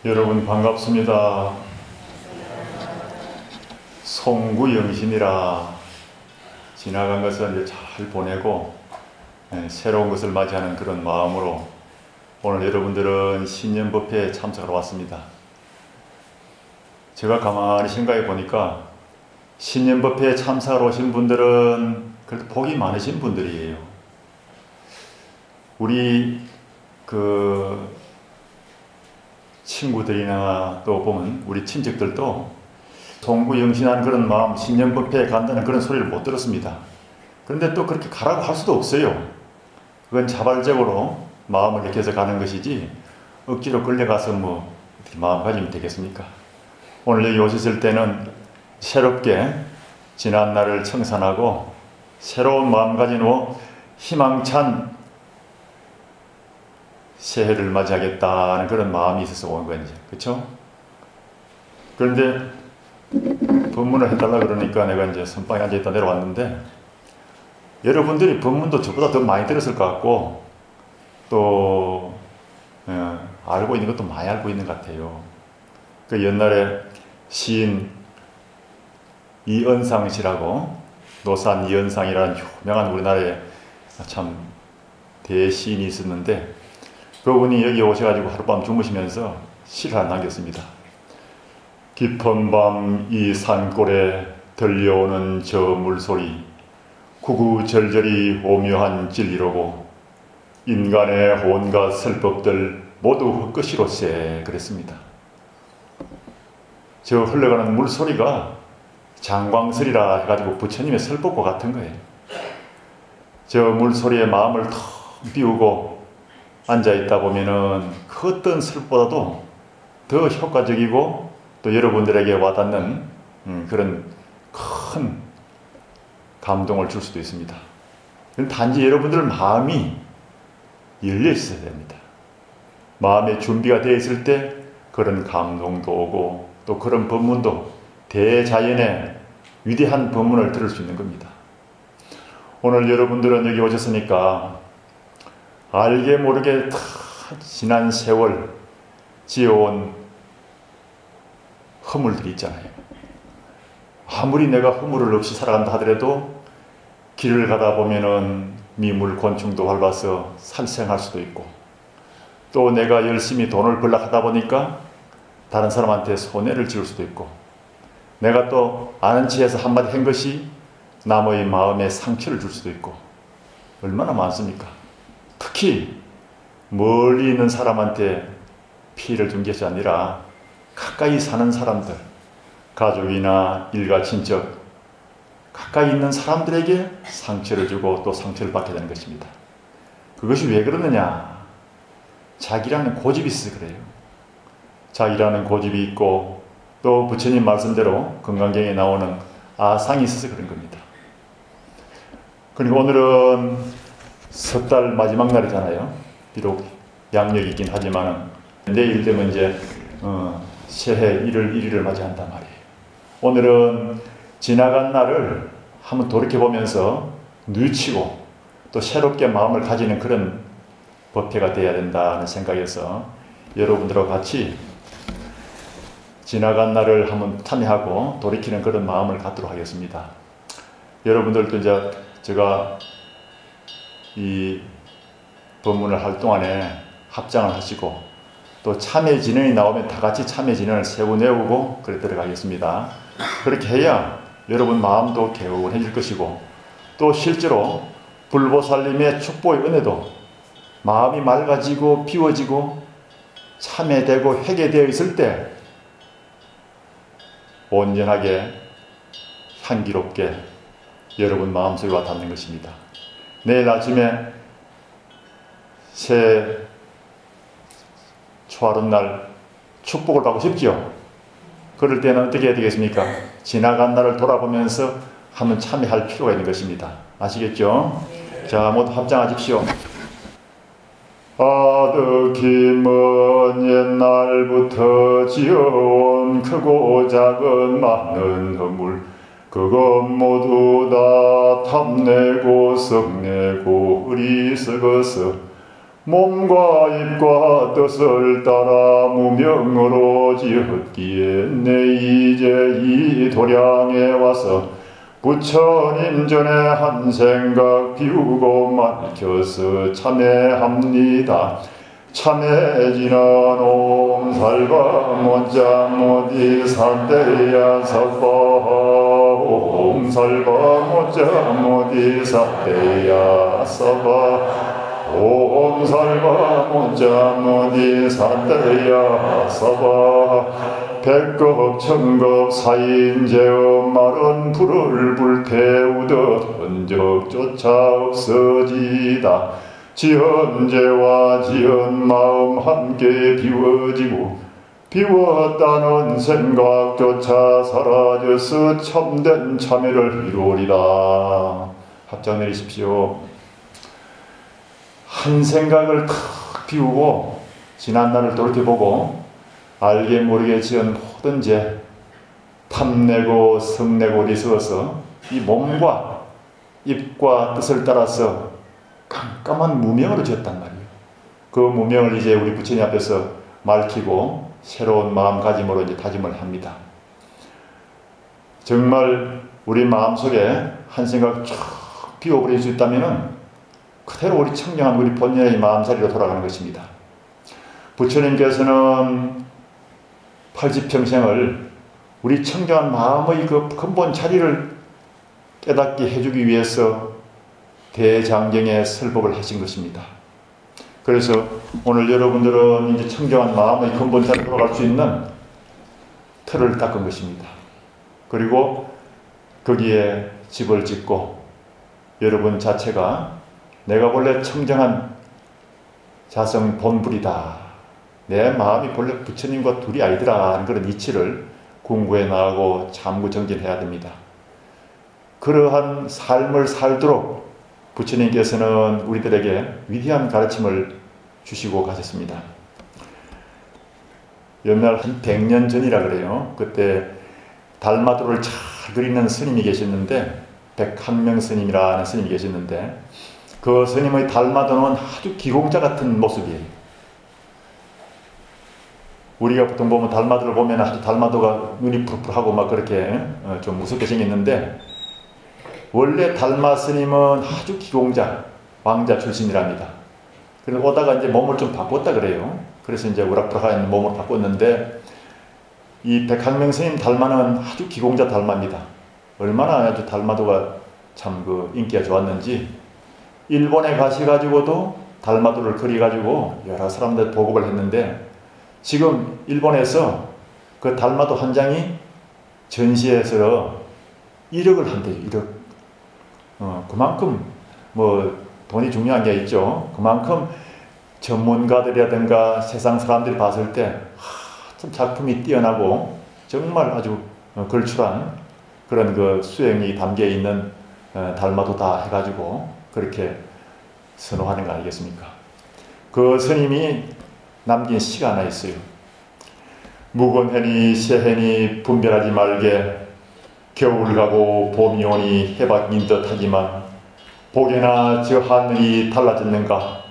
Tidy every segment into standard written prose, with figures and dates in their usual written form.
여러분 반갑습니다. 송구영신이라 지나간 것을 이제 잘 보내고 새로운 것을 맞이하는 그런 마음으로 오늘 여러분들은 신년법회에 참석하러 왔습니다. 제가 가만히 생각해 보니까 신년법회에 참석하러 오신 분들은 그래도 복이 많으신 분들이에요. 우리 친구들이나 또 보면 우리 친척들도 송구영신한 그런 마음, 신년법회에 간다는 그런 소리를 못 들었습니다. 그런데 또 그렇게 가라고 할 수도 없어요. 그건 자발적으로 마음을 이렇게 해서 가는 것이지 억지로 끌려가서 뭐 마음가짐이 되겠습니까? 오늘 여기 오셨을 때는 새롭게 지난 날을 청산하고 새로운 마음가짐으로 희망찬 새해를 맞이하겠다는 그런 마음이 있어서 온 거예요. 그렇죠? 그런데 법문을 해달라 그러니까 내가 이제 선방에 앉아있다 내려왔는데 여러분들이 법문도 저보다 더 많이 들었을 것 같고 또 알고 있는 것도 많이 알고 있는 것 같아요. 그 옛날에 시인 이은상 씨라고 노산 이은상이라는 유명한 우리나라의 참 대시인이 있었는데 그분이 여기 오셔가지고 하룻밤 주무시면서 시를 하나 남겼습니다. 깊은 밤 이 산골에 들려오는 저 물소리 구구절절이 오묘한 진리로고 인간의 온갖 슬법들 모두 헛것이로세 그랬습니다. 저 흘러가는 물소리가 장광설이라 해가지고 부처님의 설법과 같은 거예요. 저 물소리에 마음을 텅 비우고 앉아있다 보면은 그 어떤 설보다도 더 효과적이고 또 여러분들에게 와닿는 그런 큰 감동을 줄 수도 있습니다. 단지 여러분들 마음이 열려 있어야 됩니다. 마음의 준비가 되어 있을 때 그런 감동도 오고 또 그런 법문도 대자연의 위대한 법문을 들을 수 있는 겁니다. 오늘 여러분들은 여기 오셨으니까 알게 모르게 다 지난 세월 지어온 허물들이 있잖아요. 아무리 내가 허물을 없이 살아간다 하더라도 길을 가다 보면은 미물 곤충도 밟아서 살생할 수도 있고 또 내가 열심히 돈을 벌려고 하다 보니까 다른 사람한테 손해를 지을 수도 있고 내가 또 아는 체에서 한마디 한 것이 남의 마음에 상처를 줄 수도 있고 얼마나 많습니까? 특히 멀리 있는 사람한테 피해를 준 것이 아니라 가까이 사는 사람들, 가족이나 일가 친척, 가까이 있는 사람들에게 상처를 주고 또 상처를 받게 되는 것입니다. 그것이 왜 그러느냐? 자기라는 고집이 있어서 그래요. 자기라는 고집이 있고 또 부처님 말씀대로 건강경에 나오는 아상이 있어서 그런 겁니다. 그리고 오늘은 섣달 마지막 날이잖아요. 비록 양력이 있긴 하지만 내일 되면 이제 새해 1월 1일을 맞이한단 말이에요. 오늘은 지나간 날을 한번 돌이켜보면서 뉘우치고 또 새롭게 마음을 가지는 그런 법회가 되어야 된다는 생각에서 여러분들과 같이 지나간 날을 한번 참여하고 돌이키는 그런 마음을 갖도록 하겠습니다. 여러분들도 이제 제가 이 법문을 할 동안에 합장을 하시고 또 참회 진언이 나오면 다 같이 참회 진언을 세우내오고 그래 들어가겠습니다. 그렇게 해야 여러분 마음도 개운해질 것이고 또 실제로 불보살님의 축복의 은혜도 마음이 맑아지고 비워지고 참회되고 회개되어 있을 때 온전하게 향기롭게 여러분 마음속에 와 닿는 것입니다. 내일 아침에 새 초하룻 날 축복을 받고 싶지요? 그럴 때는 어떻게 해야 되겠습니까? 지나간 날을 돌아보면서 한번 참여할 필요가 있는 것입니다. 아시겠죠? 자, 모두 합장하십시오. 아득히 먼 옛날부터 지어온 크고 작은 많은 허물 그것 모두 다 탐내고 성내고 어리석어서 몸과 입과 뜻을 따라 무명으로 지었기에 내 이제 이 도량에 와서 부처님 전에 한 생각 비우고 맡겨서 참회합니다. 참회지는 옴살바 모자 모디 사대야 사바 옴살바 모자 모디 사대야 사바 옴살바 모자 모디 사대야 사바 백급 천급 사인제어 마른 불을 불태우듯 흔적조차 없어지다. 지은 죄와 지은 마음 함께 비워지고 비웠다는 생각조차 사라져서 참된 참회를 이루리라. 합장 내리십시오. 한 생각을 탁 비우고 지난 날을 돌이켜보고 알게 모르게 지은 모든 죄 탐내고 성내고 어리석어서 이 몸과 입과 뜻을 따라서 깜깜한 무명으로 지었단 말이에요. 그 무명을 이제 우리 부처님 앞에서 밝히고 새로운 마음가짐으로 이제 다짐을 합니다. 정말 우리 마음속에 한 생각 쫙 비워버릴 수 있다면 그대로 우리 청량한 우리 본연의 마음자리로 돌아가는 것입니다. 부처님께서는 80평생을 우리 청정한 마음의 그 근본 자리를 깨닫게 해주기 위해서 대장경의 설법을 하신 것입니다. 그래서 오늘 여러분들은 이제 청정한 마음의 근본 자리로 돌아갈 수 있는 틀을 닦은 것입니다. 그리고 거기에 집을 짓고 여러분 자체가 내가 본래 청정한 자성 본불이다. 내 마음이 본래 부처님과 둘이 아니더라 하는 그런 이치를 공부해 나가고 참구정진해야 됩니다. 그러한 삶을 살도록 부처님께서는 우리들에게 위대한 가르침을 주시고 가셨습니다. 옛날 한 100년 전이라 그래요. 그때 달마도를 잘 그리는 스님이 계셨는데 백한명 스님이라는 스님이 계셨는데 그 스님의 달마도는 아주 기공자 같은 모습이에요. 우리가 보통 보면 달마도를 보면 아주 달마도가 눈이 푸르푸르하고 막 그렇게 좀 무섭게 생겼는데 원래 달마 스님은 아주 기공자, 왕자 출신이랍니다. 그래서 오다가 이제 몸을 좀 바꿨다 그래요. 그래서 이제 우락부락한 몸을 바꿨는데 이 백학명 스님 달마는 아주 기공자 달마입니다. 얼마나 아주 달마도가 참 그 인기가 좋았는지 일본에 가셔가지고도 달마도를 그려가지고 여러 사람들 보급을 했는데 지금 일본에서 그 달마도 한 장이 전시해서 1억을 한대요. 1억. 그만큼 뭐 돈이 중요한 게 있죠. 그만큼 전문가들이라든가 세상 사람들이 봤을 때 참 작품이 뛰어나고 정말 아주 걸출한 그런 그 수행이 담겨 있는 달마도다 해가지고 그렇게 선호하는 거 아니겠습니까? 그 스님이 남긴 시가 하나 있어요. 묵은해니 새해니 분별하지 말게 겨울 가고 봄이 오니 해박인 듯 하지만 복에나 저 하늘이 달라졌는가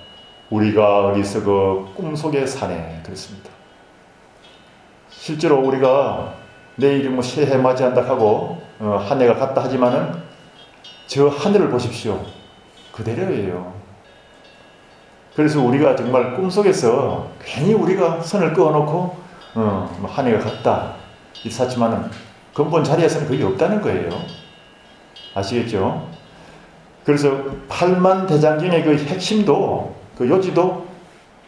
우리가 어리석어 꿈속에 사네 그랬습니다. 실제로 우리가 내일이 뭐 새해 맞이한다 하고 한 해가 갔다 하지만은 저 하늘을 보십시오. 그대로예요. 그래서 우리가 정말 꿈속에서 괜히 우리가 선을 그어놓고 한 해가 갔다 일사치만은 근본 자리에서는 그게 없다는 거예요. 아시겠죠? 그래서 팔만대장경의 그 핵심도 그 요지도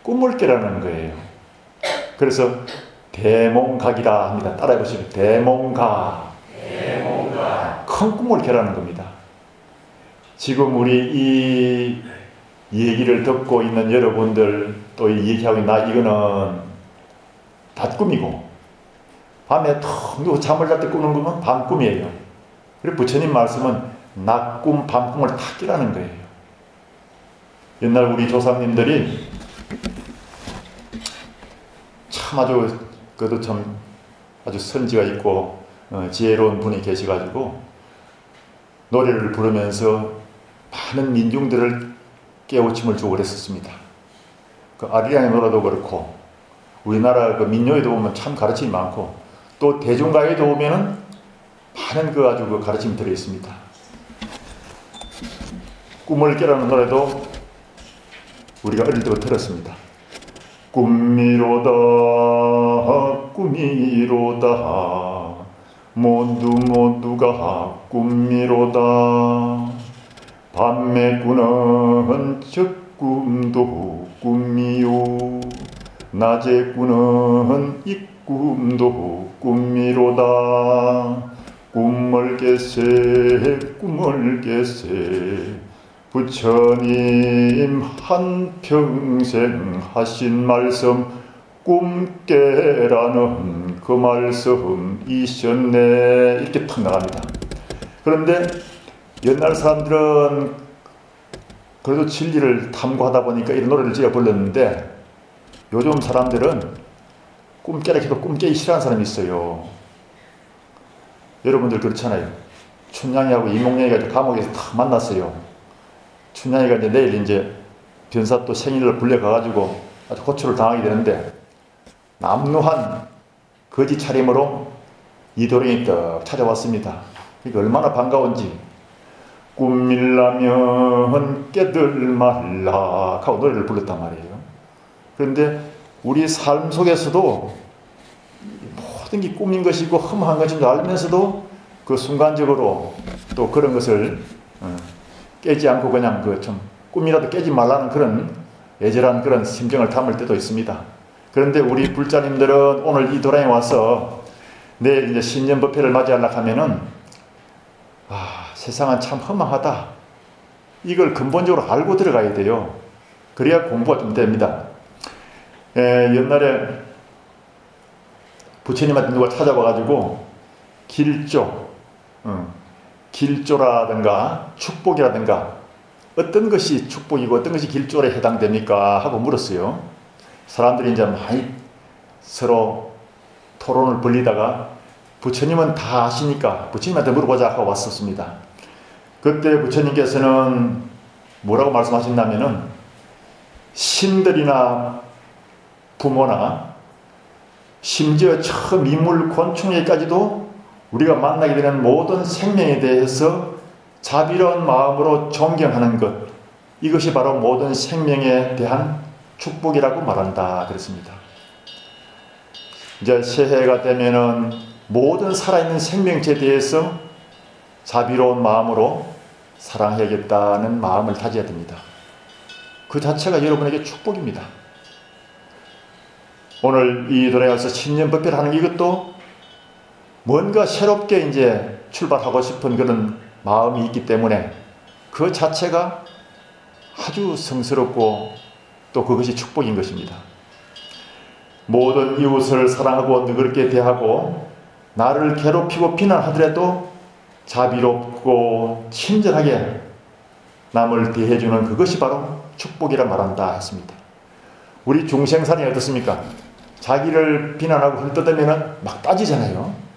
꿈을 깨라는 거예요. 그래서 대몽각이라 합니다. 따라해 보시면 대몽각. 큰 꿈을 깨라는 겁니다. 지금 우리 이 얘기를 듣고 있는 여러분들 또 얘기하고 있나 이거는 다 꿈이고 밤에 턱 누워 잠을 잘 때 꾸는 꿈은 밤꿈이에요. 그리고 부처님 말씀은 낮꿈 밤꿈을 다 깨라는 거예요. 옛날 우리 조상님들이 참 아주 그것도 참 아주 선지가 있고 지혜로운 분이 계셔가지고 노래를 부르면서 많은 민중들을 깨우침을 주고 그랬었습니다. 그 아리랑의 노래도 그렇고 우리나라 그 민요에도 보면 참 가르침이 많고 또 대중가요에도 보면은 많은 그 아주 그 가르침이 들어 있습니다. 꿈을 깨라는 노래도 우리가 어릴 때부터 들었습니다. 꿈미로다 꿈이로다 모두가 꿈미로다 밤에 꾸는 저 꿈도 꿈이요 낮에 꾸는 이 꿈도 꿈미로다 꿈을 깨세 꿈을 깨세 부처님 한평생 하신 말씀 꿈 깨라는 그 말씀 이셨네 이렇게 탁 나갑니다. 그런데 옛날 사람들은 그래도 진리를 탐구하다 보니까 이런 노래를 제가 불렀는데 요즘 사람들은 꿈 깨라 해도 꿈 깨기 싫어하는 사람이 있어요. 여러분들 그렇잖아요. 춘향이하고 이몽룡이가 감옥에서 다 만났어요. 춘향이가 이제 내일 이제 변사 또 생일을 불려가가지고 아주 고초를 당하게 되는데 남루한 거지 차림으로 이도령이 떡 찾아왔습니다. 그러니까 얼마나 반가운지 꿈밀라면 깨들 말라 하고 노래를 불렀단 말이에요. 그런데 우리 삶 속에서도 모든 게 꿈인 것이고 험한 것인 줄 알면서도 그 순간적으로 또 그런 것을 깨지 않고 그냥 그 좀 꿈이라도 깨지 말라는 그런 애절한 그런 심정을 담을 때도 있습니다. 그런데 우리 불자님들은 오늘 이 도량에 와서 내일 이제 신년법회를 맞이하려고 하면은 세상은 참 허망하다. 이걸 근본적으로 알고 들어가야 돼요. 그래야 공부가 좀 됩니다. 옛날에 부처님한테 누가 찾아와가지고 길조라든가 축복이라든가 어떤 것이 축복이고 어떤 것이 길조에 해당됩니까? 하고 물었어요. 사람들이 이제 많이 서로 토론을 벌리다가 부처님은 다 아시니까 부처님한테 물어보자 하고 왔었습니다. 그때 부처님께서는 뭐라고 말씀하셨냐면은 신들이나 부모나 심지어 저 미물 곤충에까지도 우리가 만나게 되는 모든 생명에 대해서 자비로운 마음으로 존경하는 것, 이것이 바로 모든 생명에 대한 축복이라고 말한다 그랬습니다. 이제 새해가 되면은 모든 살아있는 생명체에 대해서 자비로운 마음으로 사랑해야겠다는 마음을 다져야 됩니다. 그 자체가 여러분에게 축복입니다. 오늘 이 도량에서 신년법회를 하는 이것도 뭔가 새롭게 이제 출발하고 싶은 그런 마음이 있기 때문에 그 자체가 아주 성스럽고 또 그것이 축복인 것입니다. 모든 이웃을 사랑하고 너그럽게 대하고 나를 괴롭히고 비난하더라도 자비롭고 친절하게 남을 대해주는 그것이 바로 축복이라 말한다 했습니다. 우리 중생산이 어떻습니까? 자기를 비난하고 헐뜯으면 막 따지잖아요.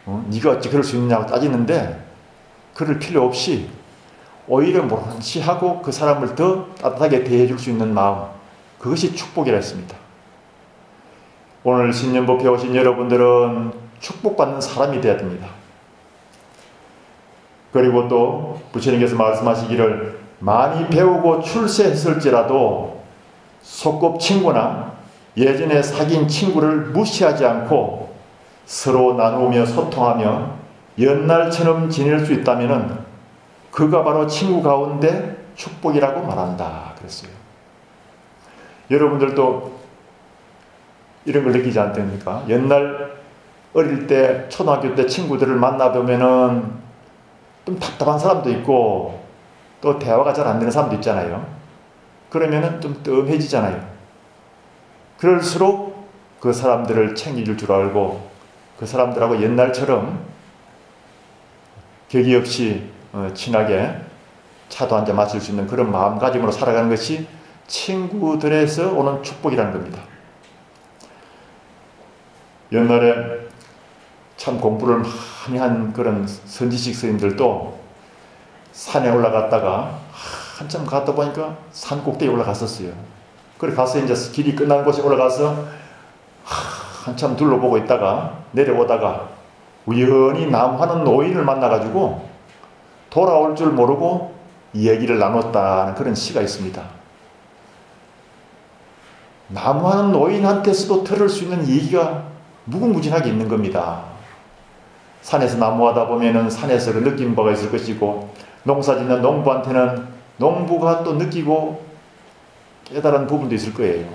네가 어찌 그럴 수 있냐고 따지는데 그럴 필요 없이 오히려 모른 체 하고 그 사람을 더 따뜻하게 대해줄 수 있는 마음, 그것이 축복이라 했습니다. 오늘 신년법회 오신 여러분들은 축복받는 사람이 되어야 됩니다. 그리고 또 부처님께서 말씀하시기를 많이 배우고 출세했을지라도 소꿉친구나 예전에 사귄 친구를 무시하지 않고 서로 나누며 소통하며 옛날처럼 지낼 수 있다면 그가 바로 친구 가운데 축복이라고 말한다 그랬어요. 여러분들도 이런 걸 느끼지 않습니까? 옛날 어릴 때 초등학교 때 친구들을 만나보면은 좀 답답한 사람도 있고 또 대화가 잘 안 되는 사람도 있잖아요. 그러면은 좀 뜸해지잖아요. 그럴수록 그 사람들을 챙길 줄 알고 그 사람들하고 옛날처럼 격이 없이 친하게 차도 한잔 마실 수 있는 그런 마음가짐으로 살아가는 것이 친구들에서 오는 축복이라는 겁니다. 옛날에 참 공부를 많이 한 그런 선지식 스님들도 산에 올라갔다가 한참 갔다 보니까 산 꼭대기에 올라갔었어요. 그래 가서 이제 길이 끝난 곳에 올라가서 한참 둘러보고 있다가 내려오다가 우연히 나무하는 노인을 만나가지고 돌아올 줄 모르고 이야기를 나눴다는 그런 시가 있습니다. 나무하는 노인한테서도 들을 수 있는 얘기가 무궁무진하게 있는 겁니다. 산에서 나무하다 보면은 산에서 느낀 바가 있을 것이고 농사 짓는 농부한테는 농부가 또 느끼고 깨달은 부분도 있을 거예요.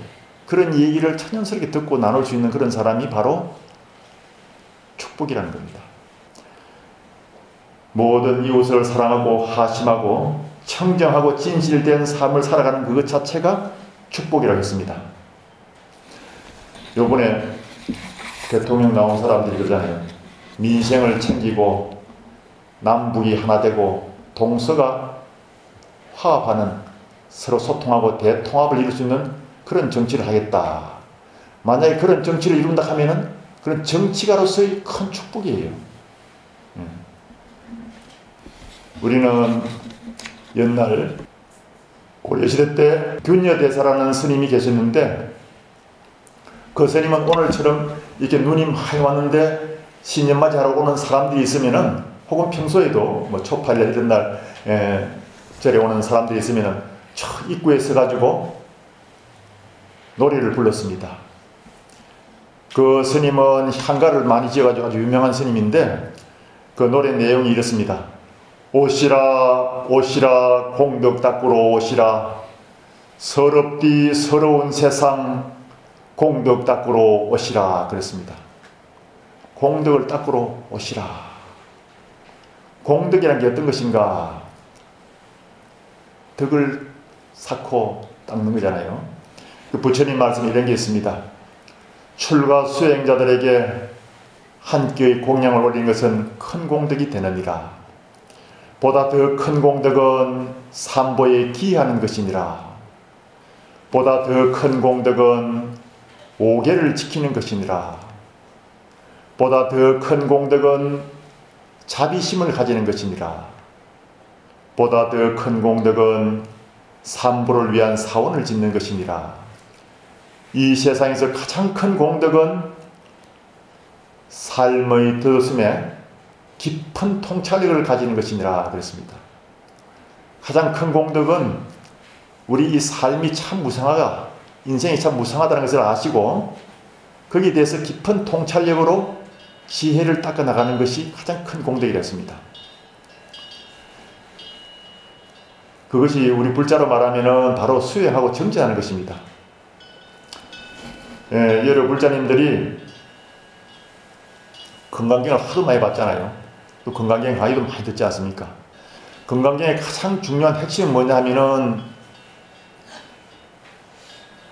그런 얘기를 천연스럽게 듣고 나눌 수 있는 그런 사람이 바로 축복이라는 겁니다. 모든 이웃을 사랑하고 하심하고 청정하고 진실된 삶을 살아가는 그것 자체가 축복이라고 했습니다. 요번에 대통령 나온 사람들이 그러잖아요. 민생을 챙기고 남북이 하나 되고 동서가 화합하는 서로 소통하고 대통합을 이룰 수 있는 그런 정치를 하겠다. 만약에 그런 정치를 이룬다 하면은 그런 정치가로서의 큰 축복이에요. 우리는 옛날 고려시대 때 균여대사라는 스님이 계셨는데 그 스님은 오늘처럼 이렇게 눈이 많이 왔는데 신년맞이하러 오는 사람들이 있으면은 혹은 평소에도 뭐 초팔일 이런 날 절에 오는 사람들이 있으면은 저 입구에 서가지고 노래를 불렀습니다. 그 스님은 향가를 많이 지어가지고 아주 유명한 스님인데 그 노래 내용이 이렇습니다. 오시라 오시라 공덕 닦으러 오시라 서럽디 서러운 세상 공덕 닦으러 오시라 그랬습니다. 공덕을 닦으러 오시라. 공덕이라는 게 어떤 것인가? 덕을 쌓고 닦는 거잖아요. 그 부처님 말씀에 이런 게 있습니다. 출가 수행자들에게 한 끼의 공양을 올리는 것은 큰 공덕이 되느니라. 보다 더 큰 공덕은 삼보에 기하는 것이니라. 보다 더 큰 공덕은 오계를 지키는 것이니라. 보다 더 큰 공덕은 자비심을 가지는 것이니라. 보다 더 큰 공덕은 삼보를 위한 사원을 짓는 것이니라. 이 세상에서 가장 큰 공덕은 삶의 덧음에 깊은 통찰력을 가지는 것이니라 그랬습니다. 가장 큰 공덕은 우리 이 삶이 참 무상하다, 인생이 참 무상하다는 것을 아시고 거기에 대해서 깊은 통찰력으로 지혜를 닦아 나가는 것이 가장 큰 공덕이랬습니다. 그것이 우리 불자로 말하면은 바로 수행하고 정진하는 것입니다. 여러 불자님들이 건강경을 하도 많이 봤잖아요. 또 건강경 강의도 많이 듣지 않습니까? 건강경의 가장 중요한 핵심은 뭐냐 하면은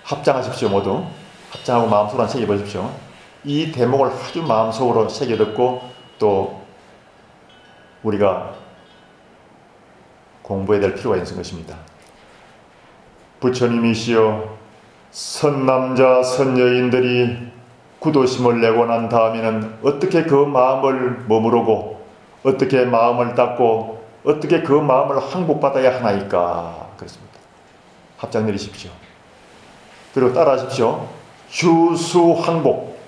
합장하십시오. 모두 합장하고 마음속으로 한 새겨보십시오. 이 대목을 아주 마음속으로 새겨듣고 또 우리가 공부해야 될 필요가 있는 것입니다. 부처님이시여 선남자 선여인들이 구도심을 내고 난 다음에는 어떻게 그 마음을 머무르고 어떻게 마음을 닦고 어떻게 그 마음을 항복받아야 하나이까 그렇습니다. 합장 내리십시오. 그리고 따라하십시오. 주수항복.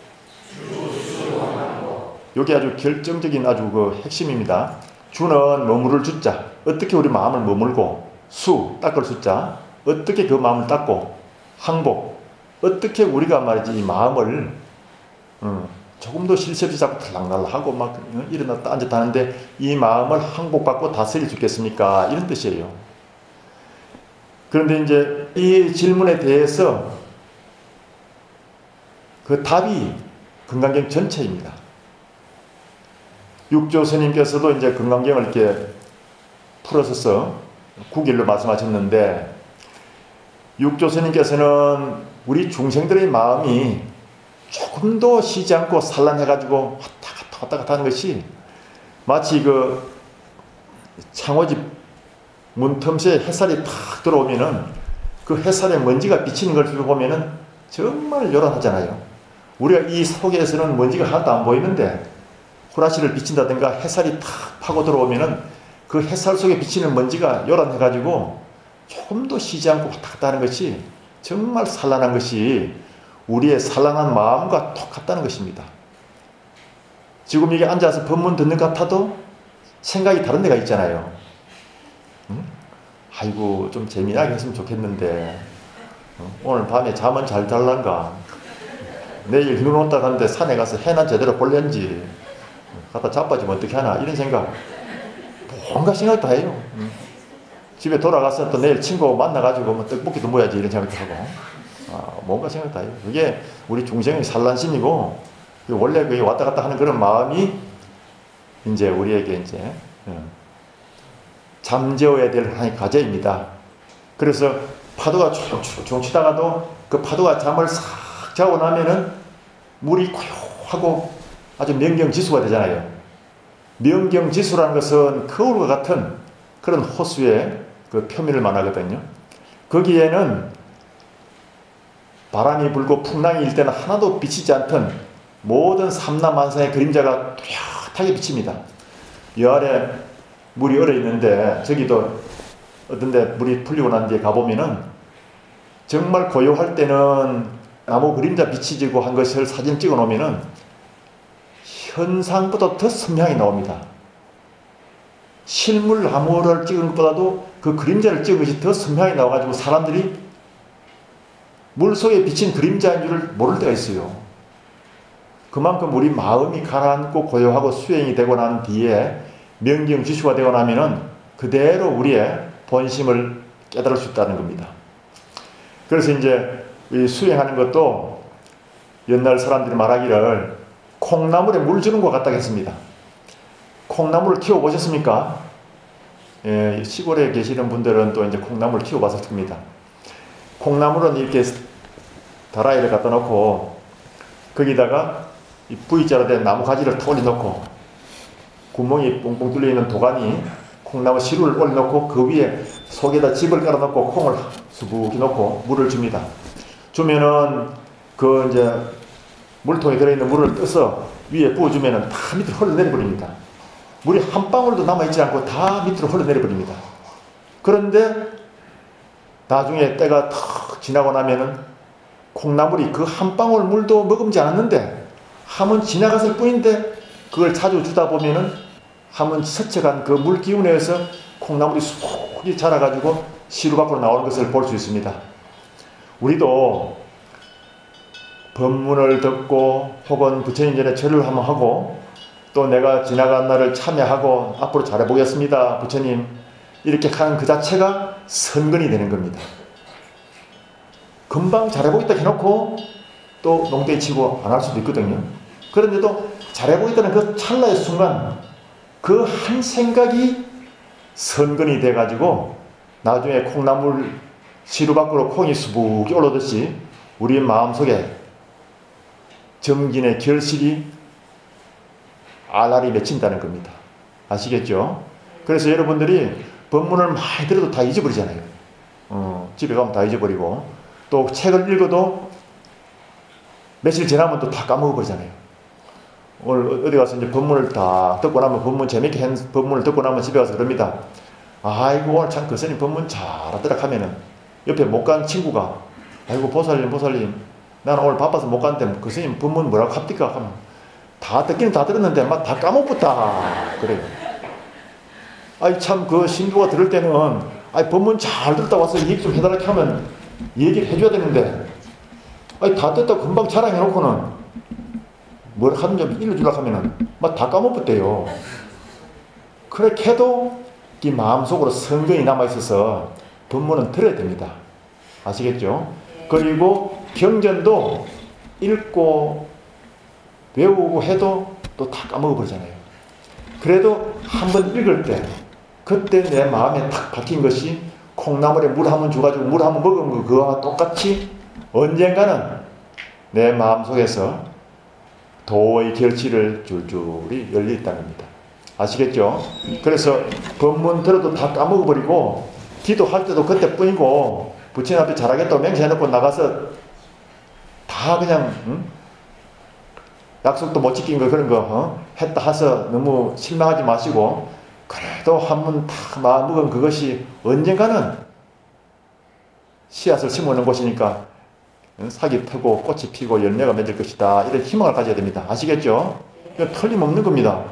여기 아주 결정적인 아주 그 핵심입니다. 주는 머무를 주자. 어떻게 우리 마음을 머물고 수, 닦을 수자. 어떻게 그 마음을 닦고 항복. 어떻게 우리가 말이지 이 마음을 조금도 실수 없이 자꾸 달랑달랑하고 막 일어났다 앉았다 하는데 이 마음을 항복받고 다스릴 수 있겠습니까? 이런 뜻이에요. 그런데 이제 이 질문에 대해서 그 답이 금강경 전체입니다. 육조 스님께서도 이제 금강경을 이렇게 풀어서 구길로 말씀하셨는데, 육조 스님께서는 우리 중생들의 마음이 조금도 쉬지 않고 산란해가지고 왔다 갔다 하는 것이 마치 그 창호집 문틈새에 햇살이 탁 들어오면은 그 햇살에 먼지가 비치는 걸 보면은 정말 요란하잖아요. 우리가 이 속에서는 먼지가 하나도 안 보이는데 후라시를 비친다든가 햇살이 탁 파고 들어오면은 그 햇살 속에 비치는 먼지가 요란해가지고 조금도 쉬지 않고 왔다 갔다 하는 것이 정말 산란한 것이 우리의 산란한 마음과 똑같다는 것입니다. 지금 이게 앉아서 법문 듣는 것 같아도 생각이 다른 데가 있잖아요. 아이고 좀 재미나게 했으면 좋겠는데 오늘 밤에 잠은 잘 잘란가, 내일 눈 온다 하는데 산에 가서 해나 제대로 볼련지 갖다 자빠지면 어떻게 하나, 이런 생각 뭔가 생각 다 해요. 집에 돌아가서 또 내일 친구 만나가지고 뭐 떡볶이도 먹어야지 이런 생각도 하고 뭔가 생각 다 해요. 그게 우리 중생의 산란심이고 원래 그 왔다 갔다 하는 그런 마음이 이제 우리에게 이제 잠재워야 될 하나의 과제입니다. 그래서 파도가 쭉 치다가도 그 파도가 잠을 싹 자고 나면은 물이 고요하고 아주 명경지수가 되잖아요. 명경지수라는 것은 거울과 같은 그런 호수의 그 표면을 말하거든요. 거기에는 바람이 불고 풍랑이 일 때는 하나도 비치지 않던 모든 삼라만상의 그림자가 뚜렷하게 비칩니다. 여 아래 물이 얼어 있는데 저기도 어떤데 물이 풀리고 난 뒤에 가보면은 정말 고요할 때는 나무 그림자 비치지고 한 것을 사진 찍어 놓으면은 현상보다 더 선명하게 나옵니다. 실물 나무를 찍은 것보다도 그 그림자를 찍은 것이 더 선명하게 나와가지고 사람들이 물속에 비친 그림자인 줄을 모를 때가 있어요. 그만큼 우리 마음이 가라앉고 고요하고 수행이 되고 난 뒤에 명경지수가 되고 나면은 그대로 우리의 본심을 깨달을 수 있다는 겁니다. 그래서 이제 이 수행하는 것도 옛날 사람들이 말하기를 콩나물에 물 주는 것 같다고 했습니다. 콩나물을 키워보셨습니까? 예, 시골에 계시는 분들은 또 이제 콩나물을 키워봤을 겁니다. 콩나물은 이렇게 다라이를 갖다 놓고 거기다가 이 V자로 된 나무 가지를 탁 올려놓고 구멍이 뻥뻥 뚫려있는 도가니 콩나무 시루를 올려놓고 그 위에 속에다 집을 깔아놓고 콩을 수북이 놓고 물을 줍니다. 주면은 그 이제 물통에 들어있는 물을 떠서 위에 부어주면은 다 밑으로 흘러내려버립니다. 물이 한 방울도 남아있지 않고 다 밑으로 흘러내려버립니다. 그런데 나중에 때가 탁 지나고 나면은 콩나물이 그 한 방울 물도 머금지 않았는데 한번 지나갔을 뿐인데 그걸 자주 주다 보면은 한번 스쳐간 그 물 기운에 의해서 콩나물이 수북이 자라가지고 시루 밖으로 나오는 것을 볼 수 있습니다. 우리도 법문을 듣고 혹은 부처님 전에 절을 한번 하고 또 내가 지나간 날을 참여하고 앞으로 잘해보겠습니다 부처님 이렇게 하는 그 자체가 선근이 되는 겁니다. 금방 잘해보겠다 해놓고 또 농대 치고 안 할 수도 있거든요. 그런데도 잘해보겠다는 그 찰나의 순간 그 한 생각이 선근이 돼가지고 나중에 콩나물 시루 밖으로 콩이 수북이 올라오듯이 우리 마음속에 정진의 결실이 알알이 맺힌다는 겁니다. 아시겠죠? 그래서 여러분들이 법문을 많이 들어도 다 잊어버리잖아요. 집에 가면 다 잊어버리고 또 책을 읽어도 며칠 지나면 또 다 까먹어버리잖아요. 오늘 어디 가서 이제 법문을 다 듣고 나면 법문 재밌게 한 법문을 듣고 나면 집에 가서 그럽니다. 아이고 오늘 참 그 스님 법문 잘하더라 하면은 옆에 못 간 친구가 아이고 보살님 나는 오늘 바빠서 못 갔는데 그 스님 법문 뭐라고 합니까? 하면 다 듣기는 다 들었는데 막 다 까먹었다 그래요. 아이 참 그 신도가 들을 때는 아이 법문 잘 듣다 와서 얘기 좀 해달라고 하면 얘기를 해줘야 되는데 아이 다 듣다 금방 자랑해놓고는 뭘 하는지 일러주려고 하면은 막 다 까먹었대요. 그렇게 해도 이 마음속으로 선근이 남아있어서 법문은 들어야 됩니다. 아시겠죠? 그리고 경전도 읽고 외우고 해도 또 다 까먹어버리잖아요. 그래도 한번 읽을 때 그때 내 마음에 탁 박힌 것이 콩나물에 물 한 번 줘가지고 물 한 번 먹은 거 그거와 똑같이 언젠가는 내 마음속에서 도의 결실을 줄줄이 열려 있다는 겁니다. 아시겠죠? 그래서 법문 들어도 다 까먹어버리고 기도할 때도 그때뿐이고 부처님 앞에 잘하겠다고 맹세해놓고 나가서 다 그냥 약속도 못 지킨 거 그런 거 했다 해서 너무 실망하지 마시고 그래도 한번 다 마음먹은 그것이 언젠가는 씨앗을 심어놓은 곳이니까 삭이 펴고 꽃이 피고 열매가 맺을 것이다. 이런 희망을 가져야 됩니다. 아시겠죠? 이건 틀림없는 겁니다.